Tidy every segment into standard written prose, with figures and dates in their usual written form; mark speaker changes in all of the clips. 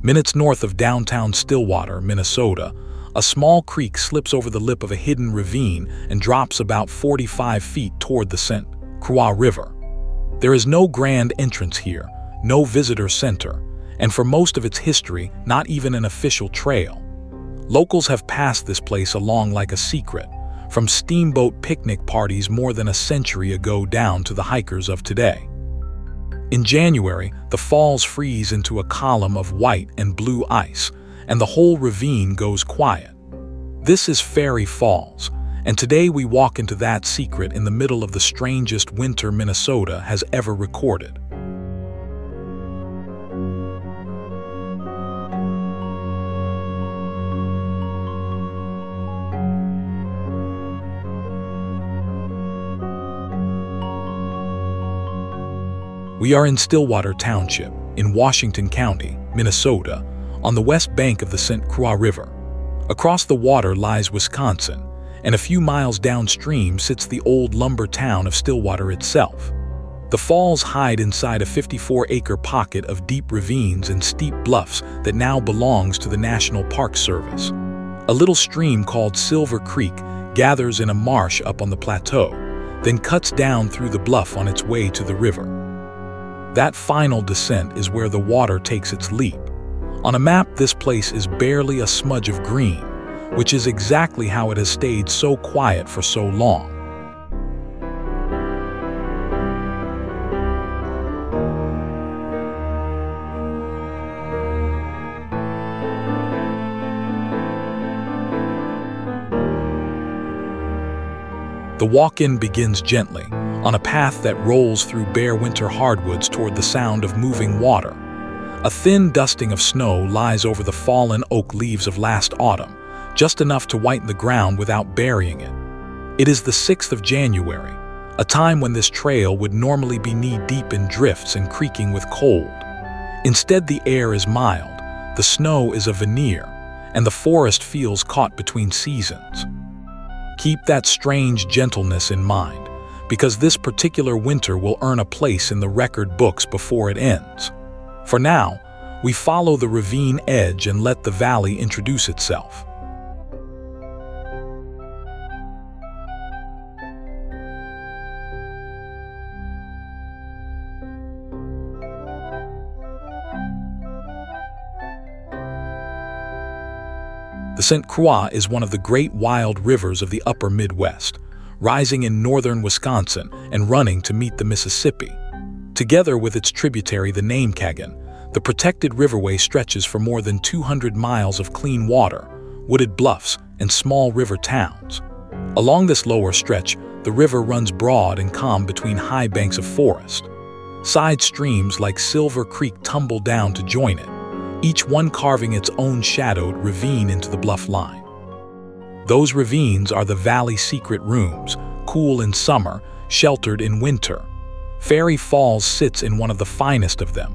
Speaker 1: Minutes north of downtown Stillwater, Minnesota, a small creek slips over the lip of a hidden ravine and drops about 45 feet toward the St. Croix River. There is no grand entrance here, no visitor center, and for most of its history, not even an official trail. Locals have passed this place along like a secret, from steamboat picnic parties more than a century ago down to the hikers of today. In January, the falls freeze into a column of white and blue ice, and the whole ravine goes quiet. This is Fairy Falls, and today we walk into that secret in the middle of the strangest winter Minnesota has ever recorded. We are in Stillwater Township, in Washington County, Minnesota, on the west bank of the St. Croix River. Across the water lies Wisconsin, and a few miles downstream sits the old lumber town of Stillwater itself. The falls hide inside a 54-acre pocket of deep ravines and steep bluffs that now belongs to the National Park Service. A little stream called Silver Creek gathers in a marsh up on the plateau, then cuts down through the bluff on its way to the river. That final descent is where the water takes its leap. On a map, this place is barely a smudge of green, which is exactly how it has stayed so quiet for so long. The walk-in begins gently, on a path that rolls through bare winter hardwoods toward the sound of moving water. A thin dusting of snow lies over the fallen oak leaves of last autumn, just enough to whiten the ground without burying it. It is the 6th of January, a time when this trail would normally be knee-deep in drifts and creaking with cold. Instead, the air is mild, the snow is a veneer, and the forest feels caught between seasons. Keep that strange gentleness in mind, because this particular winter will earn a place in the record books before it ends. For now, we follow the ravine edge and let the valley introduce itself. The St. Croix is one of the great wild rivers of the upper Midwest, rising in northern Wisconsin and running to meet the Mississippi. Together with its tributary, the Namekagon, the protected riverway stretches for more than 200 miles of clean water, wooded bluffs, and small river towns. Along this lower stretch, the river runs broad and calm between high banks of forest. Side streams like Silver Creek tumble down to join it, each one carving its own shadowed ravine into the bluff line. Those ravines are the valley's secret rooms, cool in summer, sheltered in winter. Fairy Falls sits in one of the finest of them.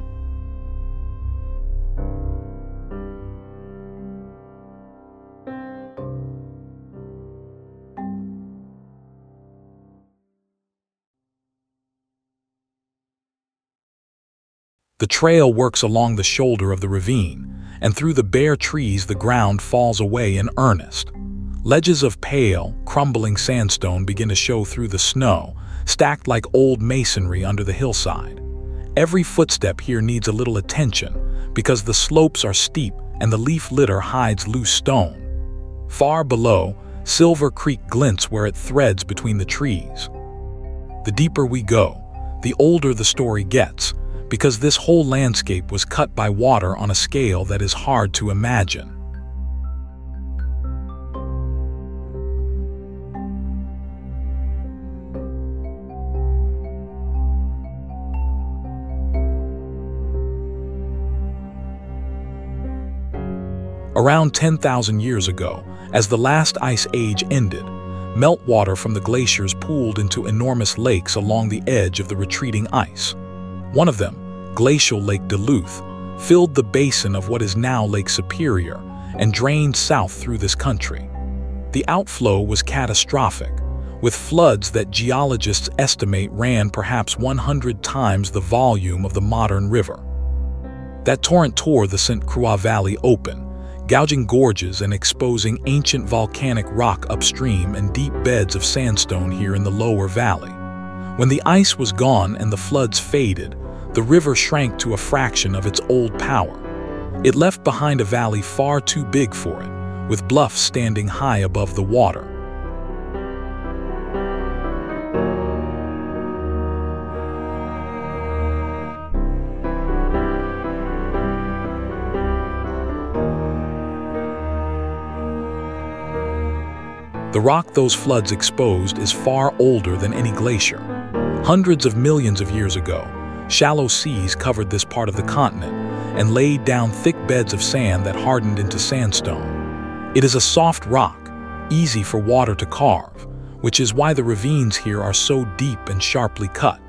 Speaker 1: The trail works along the shoulder of the ravine, and through the bare trees the ground falls away in earnest. Ledges of pale, crumbling sandstone begin to show through the snow, stacked like old masonry under the hillside. Every footstep here needs a little attention, because the slopes are steep and the leaf litter hides loose stone. Far below, Silver Creek glints where it threads between the trees. The deeper we go, the older the story gets, because this whole landscape was cut by water on a scale that is hard to imagine. Around 10,000 years ago, as the last ice age ended, meltwater from the glaciers pooled into enormous lakes along the edge of the retreating ice. One of them, Glacial Lake Duluth, filled the basin of what is now Lake Superior and drained south through this country. The outflow was catastrophic, with floods that geologists estimate ran perhaps 100 times the volume of the modern river. That torrent tore the St. Croix Valley open, gouging gorges and exposing ancient volcanic rock upstream and deep beds of sandstone here in the lower valley. When the ice was gone and the floods faded, the river shrank to a fraction of its old power. It left behind a valley far too big for it, with Bluff standing high above the water. The rock those floods exposed is far older than any glacier. Hundreds of millions of years ago, shallow seas covered this part of the continent and laid down thick beds of sand that hardened into sandstone. It is a soft rock, easy for water to carve, which is why the ravines here are so deep and sharply cut.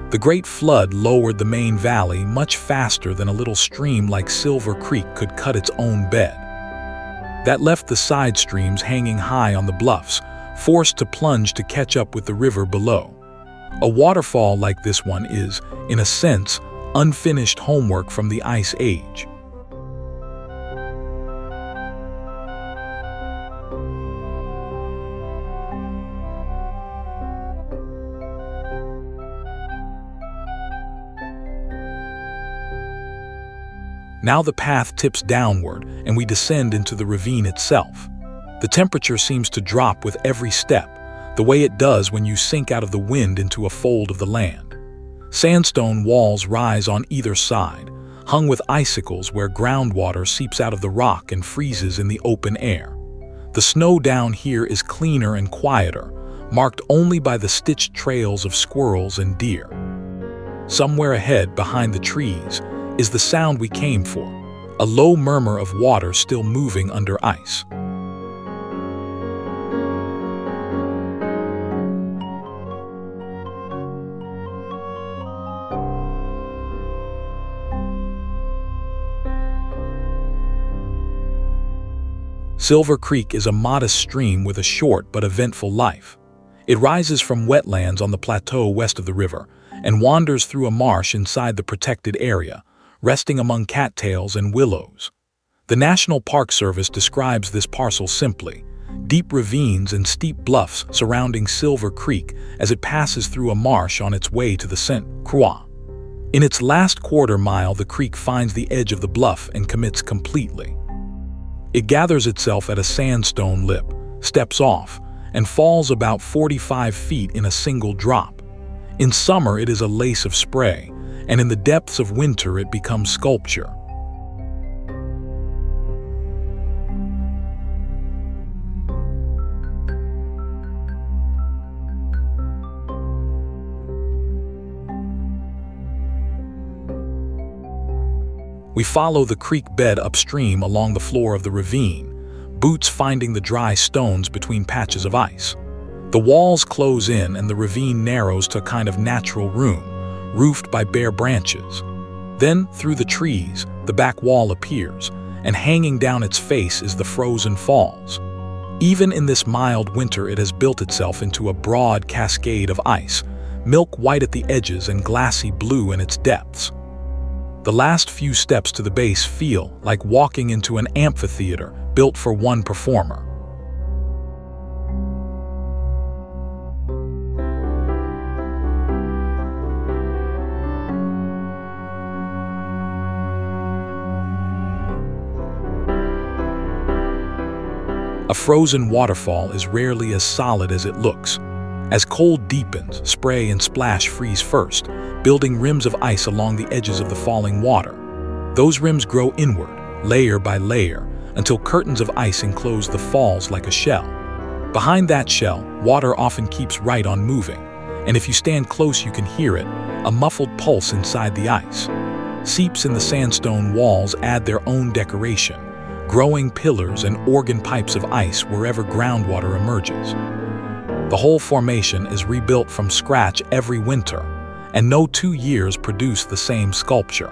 Speaker 1: The Great Flood lowered the main valley much faster than a little stream like Silver Creek could cut its own bed. That left the side streams hanging high on the bluffs, forced to plunge to catch up with the river below. A waterfall like this one is, in a sense, unfinished homework from the Ice Age. Now the path tips downward and we descend into the ravine itself. The temperature seems to drop with every step, the way it does when you sink out of the wind into a fold of the land. Sandstone walls rise on either side, hung with icicles where groundwater seeps out of the rock and freezes in the open air. The snow down here is cleaner and quieter, marked only by the stitched trails of squirrels and deer. Somewhere ahead, behind the trees, is the sound we came for, a low murmur of water still moving under ice. Silver Creek is a modest stream with a short but eventful life. It rises from wetlands on the plateau west of the river and wanders through a marsh inside the protected area, resting among cattails and willows. The National Park Service describes this parcel simply: deep ravines and steep bluffs surrounding Silver Creek as it passes through a marsh on its way to the St. Croix. In its last quarter mile, the creek finds the edge of the bluff and commits completely. It gathers itself at a sandstone lip, steps off, and falls about 45 feet in a single drop. In summer, it is a lace of spray, and in the depths of winter it becomes sculpture. We follow the creek bed upstream along the floor of the ravine, boots finding the dry stones between patches of ice. The walls close in and the ravine narrows to a kind of natural room, roofed by bare branches. Then, through the trees, the back wall appears, and hanging down its face is the frozen falls. Even in this mild winter, it has built itself into a broad cascade of ice, milk white at the edges and glassy blue in its depths. The last few steps to the base feel like walking into an amphitheater built for one performer. A frozen waterfall is rarely as solid as it looks. As cold deepens, spray and splash freeze first, building rims of ice along the edges of the falling water. Those rims grow inward, layer by layer, until curtains of ice enclose the falls like a shell. Behind that shell, water often keeps right on moving, and if you stand close you can hear it, a muffled pulse inside the ice. Seeps in the sandstone walls add their own decoration, growing pillars and organ pipes of ice wherever groundwater emerges. The whole formation is rebuilt from scratch every winter, and no 2 years produce the same sculpture.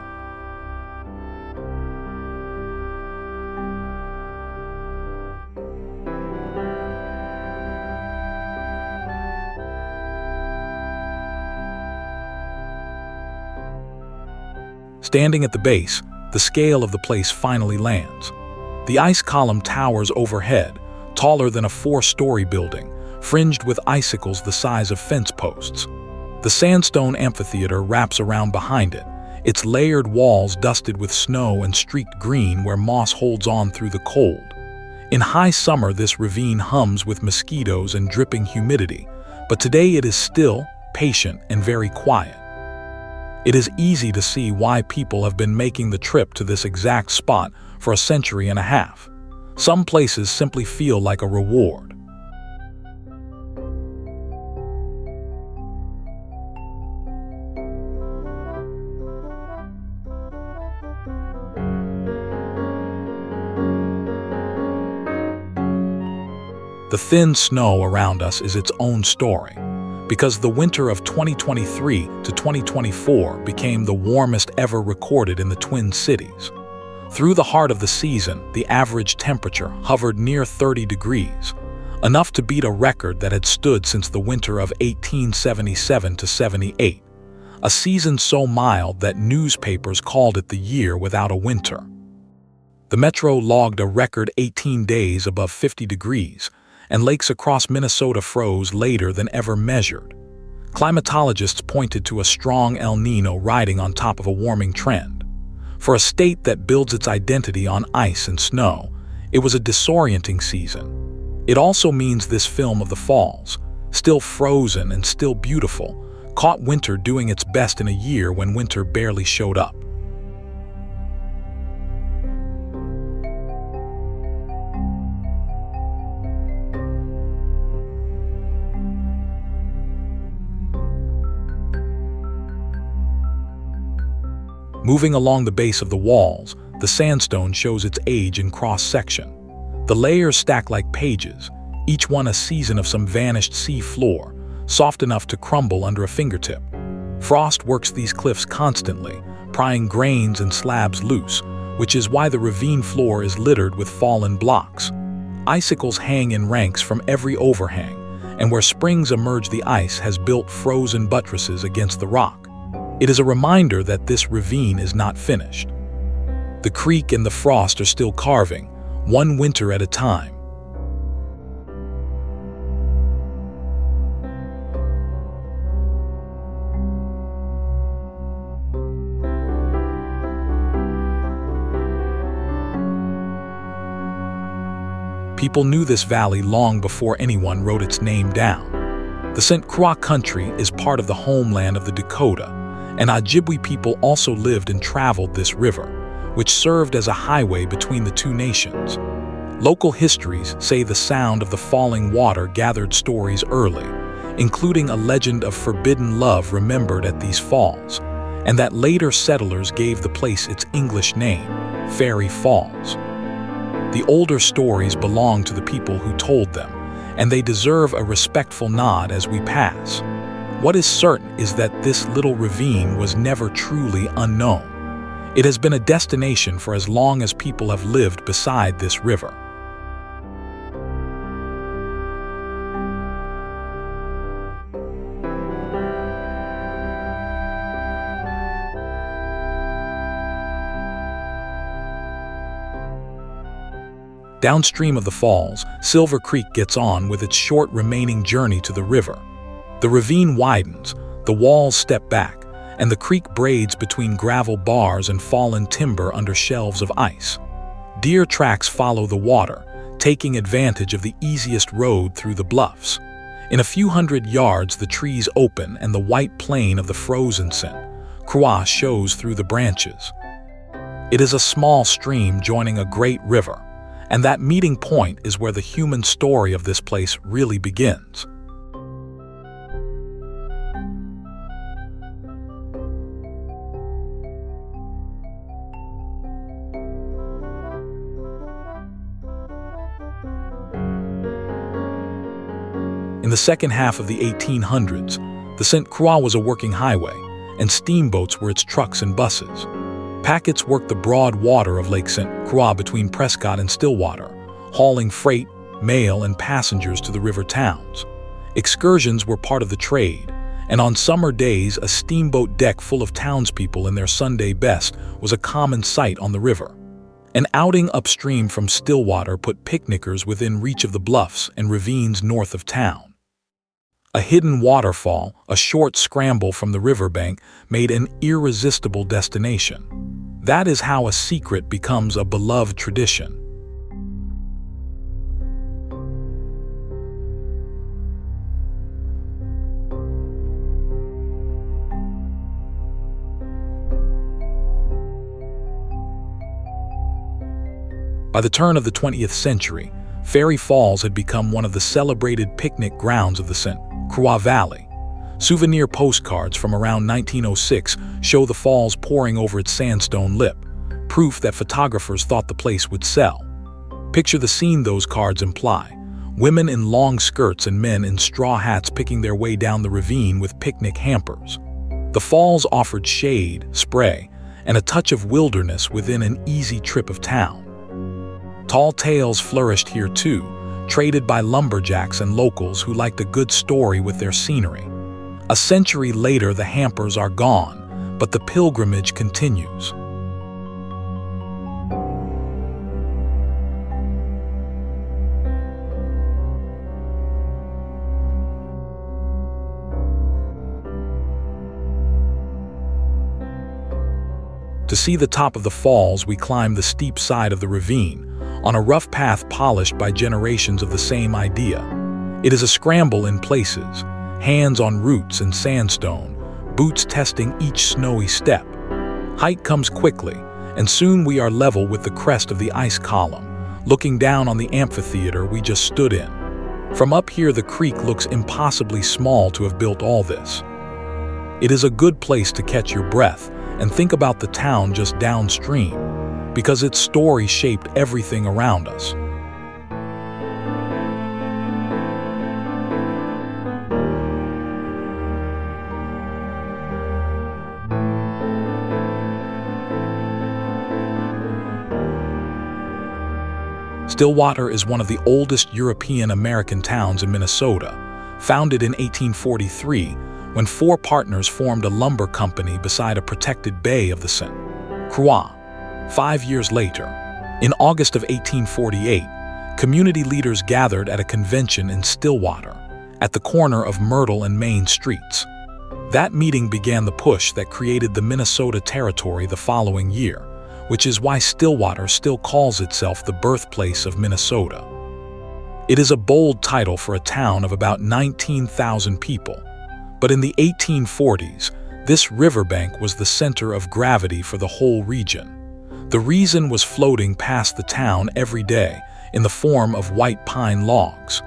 Speaker 1: Standing at the base, the scale of the place finally lands. The ice column towers overhead, taller than a 4-story building, fringed with icicles the size of fence posts. The sandstone amphitheater wraps around behind it, its layered walls dusted with snow and streaked green where moss holds on through the cold. In high summer, this ravine hums with mosquitoes and dripping humidity, but today it is still, patient, and very quiet. It is easy to see why people have been making the trip to this exact spot for a century and a half. Some places simply feel like a reward. The thin snow around us is its own story, because the winter of 2023 to 2024 became the warmest ever recorded in the Twin Cities. Through the heart of the season, the average temperature hovered near 30 degrees, enough to beat a record that had stood since the winter of 1877 to 78, a season so mild that newspapers called it the year without a winter. The metro logged a record 18 days above 50 degrees, and lakes across Minnesota froze later than ever measured. Climatologists pointed to a strong El Niño riding on top of a warming trend. For a state that builds its identity on ice and snow, it was a disorienting season. It also means this film of the falls, still frozen and still beautiful, caught winter doing its best in a year when winter barely showed up. Moving along the base of the walls, the sandstone shows its age in cross-section. The layers stack like pages, each one a season of some vanished sea floor, soft enough to crumble under a fingertip. Frost works these cliffs constantly, prying grains and slabs loose, which is why the ravine floor is littered with fallen blocks. Icicles hang in ranks from every overhang, and where springs emerge, the ice has built frozen buttresses against the rock. It is a reminder that this ravine is not finished. The creek and the frost are still carving, one winter at a time. People knew this valley long before anyone wrote its name down. The St. Croix country is part of the homeland of the Dakota, and Ojibwe people also lived and traveled this river, which served as a highway between the two nations. Local histories say the sound of the falling water gathered stories early, including a legend of forbidden love remembered at these falls, and that later settlers gave the place its English name, Fairy Falls. The older stories belong to the people who told them, and they deserve a respectful nod as we pass. What is certain is that this little ravine was never truly unknown. It has been a destination for as long as people have lived beside this river. Downstream of the falls, Silver Creek gets on with its short remaining journey to the river. The ravine widens, the walls step back, and the creek braids between gravel bars and fallen timber under shelves of ice. Deer tracks follow the water, taking advantage of the easiest road through the bluffs. In a few hundred yards, the trees open and the white plain of the frozen St. Croix shows through the branches. It is a small stream joining a great river, and that meeting point is where the human story of this place really begins. In the second half of the 1800s, the St. Croix was a working highway, and steamboats were its trucks and buses. Packets worked the broad water of Lake St. Croix between Prescott and Stillwater, hauling freight, mail, and passengers to the river towns. Excursions were part of the trade, and on summer days a steamboat deck full of townspeople in their Sunday best was a common sight on the river. An outing upstream from Stillwater put picnickers within reach of the bluffs and ravines north of town. A hidden waterfall, a short scramble from the riverbank, made an irresistible destination. That is how a secret becomes a beloved tradition. By the turn of the 20th century, Fairy Falls had become one of the celebrated picnic grounds of the Croix Valley. Souvenir postcards from around 1906 show the falls pouring over its sandstone lip, proof that photographers thought the place would sell. Picture the scene those cards imply: women in long skirts and men in straw hats picking their way down the ravine with picnic hampers. The falls offered shade, spray, and a touch of wilderness within an easy trip of town. Tall tales flourished here too, traded by lumberjacks and locals who liked a good story with their scenery. A century later, the hampers are gone, but the pilgrimage continues. To see the top of the falls, we climb the steep side of the ravine, on a rough path polished by generations of the same idea. It is a scramble in places, hands on roots and sandstone, boots testing each snowy step. Height comes quickly, and soon we are level with the crest of the ice column, looking down on the amphitheater we just stood in. From up here, the creek looks impossibly small to have built all this. It is a good place to catch your breath and think about the town just downstream, because its story shaped everything around us. Stillwater is one of the oldest European-American towns in Minnesota, founded in 1843 when 4 partners formed a lumber company beside a protected bay of the Croix. 5 years later, in August of 1848, community leaders gathered at a convention in Stillwater, at the corner of Myrtle and Main Streets. That meeting began the push that created the Minnesota Territory the following year, which is why Stillwater still calls itself the birthplace of Minnesota. It is a bold title for a town of about 19,000 people, but in the 1840s, this riverbank was the center of gravity for the whole region. The reason was floating past the town every day in the form of white pine logs.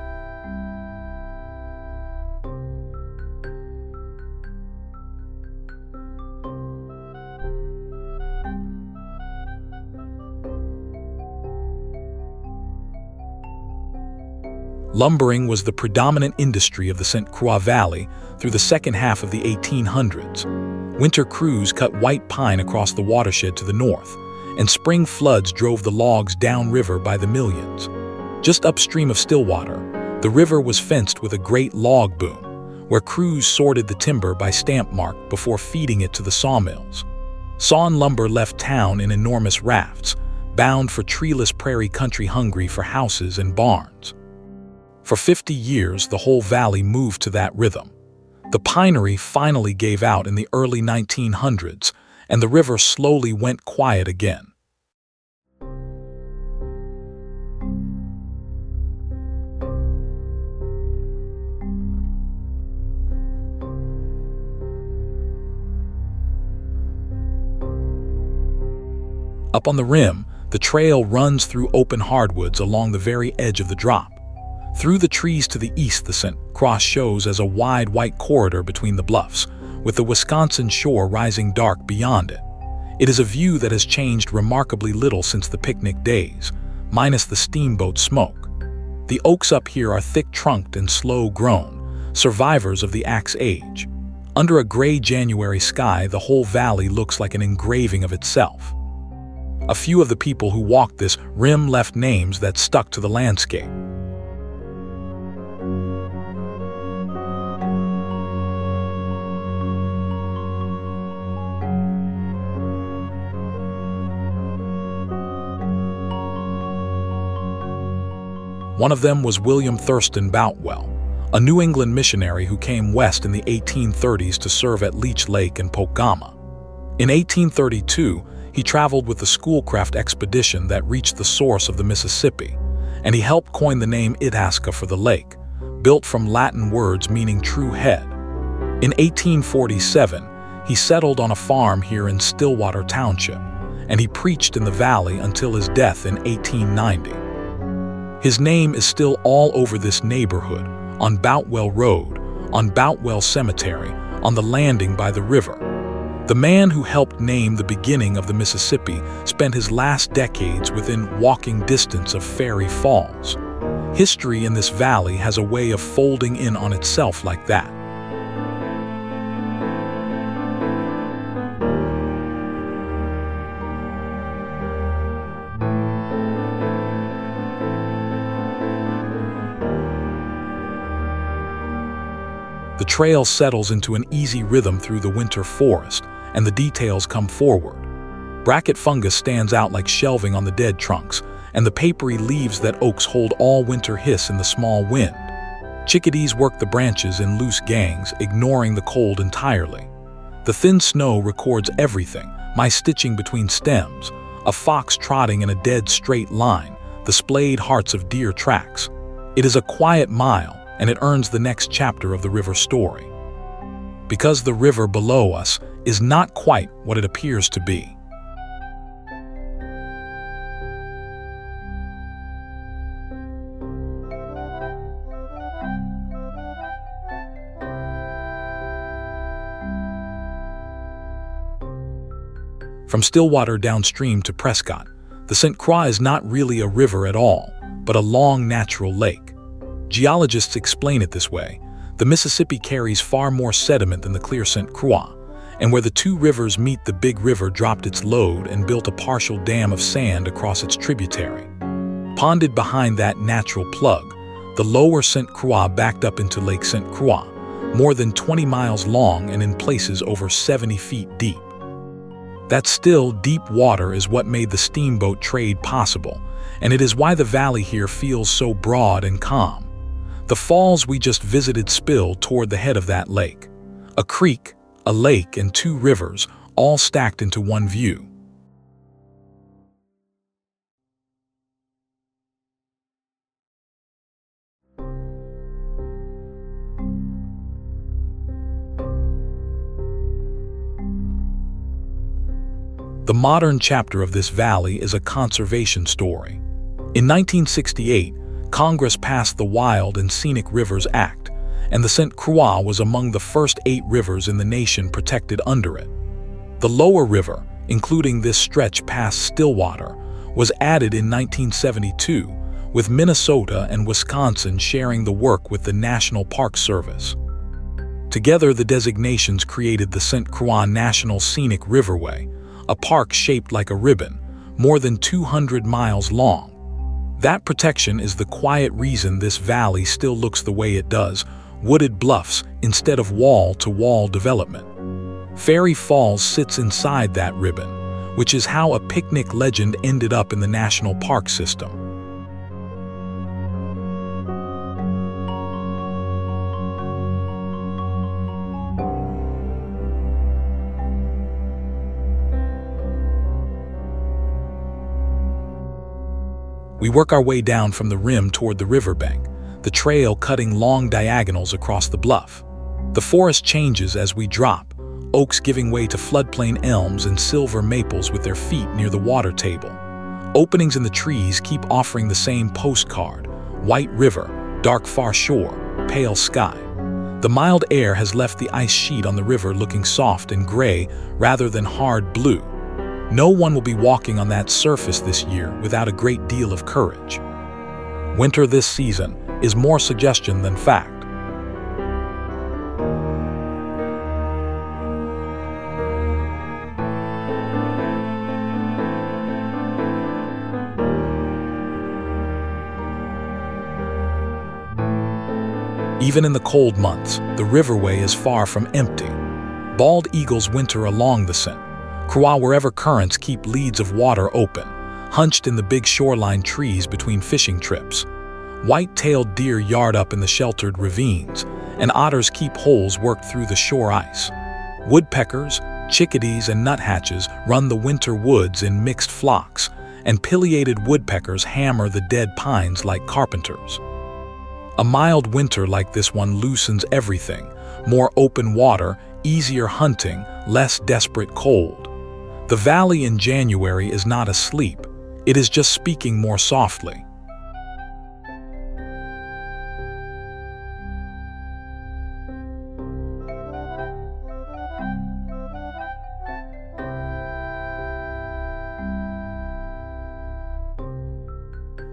Speaker 1: Lumbering was the predominant industry of the Croix Valley through the second half of the 1800s. Winter crews cut white pine across the watershed to the north, and spring floods drove the logs downriver by the millions. Just upstream of Stillwater, the river was fenced with a great log boom, where crews sorted the timber by stamp mark before feeding it to the sawmills. Sawn lumber left town in enormous rafts, bound for treeless prairie country hungry for houses and barns. For 50 years, the whole valley moved to that rhythm. The pinery finally gave out in the early 1900s, and the river slowly went quiet again. Up on the rim, the trail runs through open hardwoods along the very edge of the drop. Through the trees to the east, the Croix shows as a wide white corridor between the bluffs, with the Wisconsin shore rising dark beyond it. It is a view that has changed remarkably little since the picnic days, minus the steamboat smoke. The oaks up here are thick-trunked and slow-grown, survivors of the Axe Age. Under a gray January sky, the whole valley looks like an engraving of itself. A few of the people who walked this rim left names that stuck to the landscape. One of them was William Thurston Boutwell, a New England missionary who came west in the 1830s to serve at Leech Lake and Pokegama. In 1832, he traveled with the Schoolcraft expedition that reached the source of the Mississippi, and he helped coin the name Itasca for the lake, built from Latin words meaning true head. In 1847, he settled on a farm here in Stillwater Township, and he preached in the valley until his death in 1890. His name is still all over this neighborhood, on Boutwell Road, on Boutwell Cemetery, on the landing by the river. The man who helped name the beginning of the Mississippi spent his last decades within walking distance of Fairy Falls. History in this valley has a way of folding in on itself like that. The trail settles into an easy rhythm through the winter forest, and the details come forward. Bracket fungus stands out like shelving on the dead trunks, and the papery leaves that oaks hold all winter hiss in the small wind. Chickadees work the branches in loose gangs, ignoring the cold entirely. The thin snow records everything, my stitching between stems, a fox trotting in a dead straight line, the splayed hearts of deer tracks. It is a quiet mile, and it earns the next chapter of the river story. Because the river below us is not quite what it appears to be. From Stillwater downstream to Prescott, the St. Croix is not really a river at all, but a long natural lake. Geologists explain it this way: the Mississippi carries far more sediment than the clear St. Croix, and where the two rivers meet, the big river dropped its load and built a partial dam of sand across its tributary. Ponded behind that natural plug, the lower St. Croix backed up into Lake St. Croix, more than 20 miles long and in places over 70 feet deep. That still, deep water is what made the steamboat trade possible, and it is why the valley here feels so broad and calm. The falls we just visited spill toward the head of that lake. A creek, a lake, and two rivers, all stacked into one view. The modern chapter of this valley is a conservation story. In 1968, Congress passed the Wild and Scenic Rivers Act, and the St. Croix was among the first 8 rivers in the nation protected under it. The lower river, including this stretch past Stillwater, was added in 1972, with Minnesota and Wisconsin sharing the work with the National Park Service. Together, the designations created the St. Croix National Scenic Riverway, a park shaped like a ribbon, more than 200 miles long. That protection is the quiet reason this valley still looks the way it does, wooded bluffs instead of wall-to-wall development. Fairy Falls sits inside that ribbon, which is how a picnic legend ended up in the national park system. We work our way down from the rim toward the riverbank, the trail cutting long diagonals across the bluff. The forest changes as we drop, oaks giving way to floodplain elms and silver maples with their feet near the water table. Openings in the trees keep offering the same postcard: white river, dark far shore, pale sky. The mild air has left the ice sheet on the river looking soft and gray rather than hard blue. No one will be walking on that surface this year without a great deal of courage. Winter this season is more suggestion than fact. Even in the cold months, the riverway is far from empty. Bald eagles winter along the St. Croix wherever currents keep leads of water open, hunched in the big shoreline trees between fishing trips. White-tailed deer yard up in the sheltered ravines, and otters keep holes worked through the shore ice. Woodpeckers, chickadees, and nuthatches run the winter woods in mixed flocks, and pileated woodpeckers hammer the dead pines like carpenters. A mild winter like this one loosens everything: more open water, easier hunting, less desperate cold. The valley in January is not asleep, it is just speaking more softly.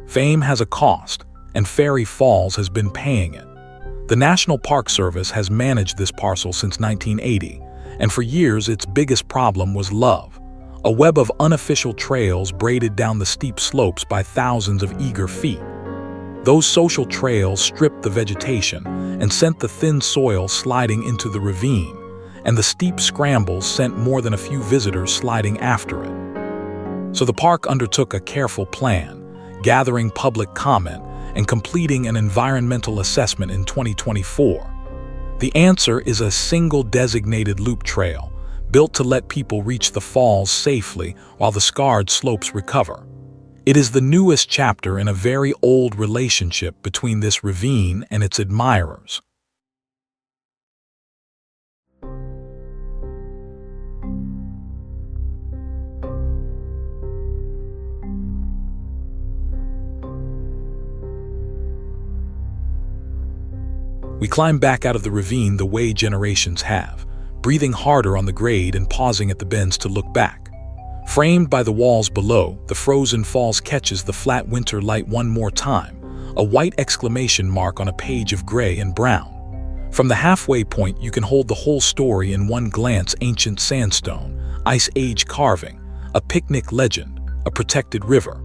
Speaker 1: Fame has a cost, and Fairy Falls has been paying it. The National Park Service has managed this parcel since 1980, and for years its biggest problem was love, a web of unofficial trails braided down the steep slopes by thousands of eager feet. Those social trails stripped the vegetation and sent the thin soil sliding into the ravine, and the steep scrambles sent more than a few visitors sliding after it. So the park undertook a careful plan, gathering public comment and completing an environmental assessment in 2024. The answer is a single designated loop trail, built to let people reach the falls safely while the scarred slopes recover. It is the newest chapter in a very old relationship between this ravine and its admirers. We climb back out of the ravine the way generations have, breathing harder on the grade and pausing at the bends to look back. Framed by the walls below, the frozen falls catches the flat winter light one more time, a white exclamation mark on a page of gray and brown. From the halfway point, you can hold the whole story in one glance: ancient sandstone, ice age carving, a picnic legend, a protected river.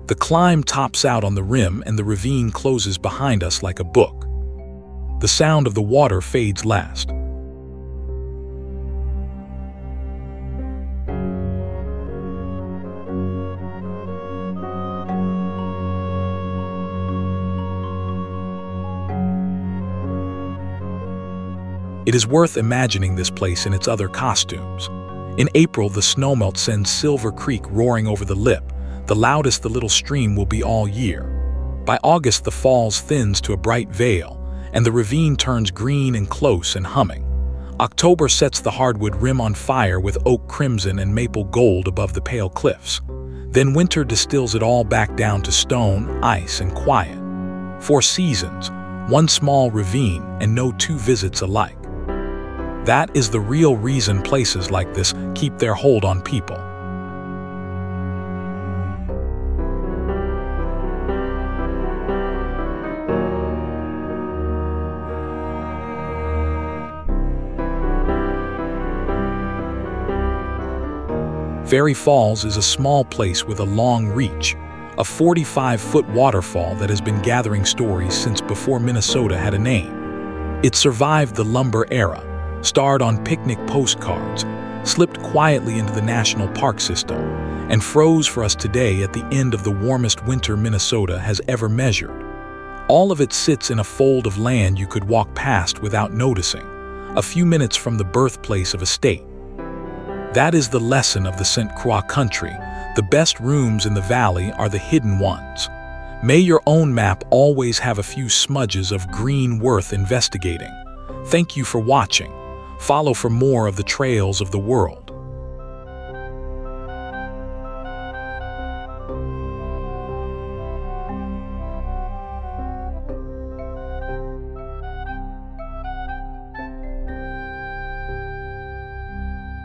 Speaker 1: The climb tops out on the rim and the ravine closes behind us like a book. The sound of the water fades last. It is worth imagining this place in its other costumes. In April, the snowmelt sends Silver Creek roaring over the lip, the loudest the little stream will be all year. By August, the falls thins to a bright veil, and the ravine turns green and close and humming. October sets the hardwood rim on fire with oak crimson and maple gold above the pale cliffs. Then winter distills it all back down to stone, ice, and quiet. 4 seasons, one small ravine, and no 2 visits alike. That is the real reason places like this keep their hold on people. Fairy Falls is a small place with a long reach, a 45-foot waterfall that has been gathering stories since before Minnesota had a name. It survived the lumber era, starred on picnic postcards, slipped quietly into the national park system, and froze for us today at the end of the warmest winter Minnesota has ever measured. All of it sits in a fold of land you could walk past without noticing, a few minutes from the birthplace of a state. That is the lesson of the St. Croix country. The best rooms in the valley are the hidden ones. May your own map always have a few smudges of green worth investigating. Thank you for watching. Follow for more of the trails of the world.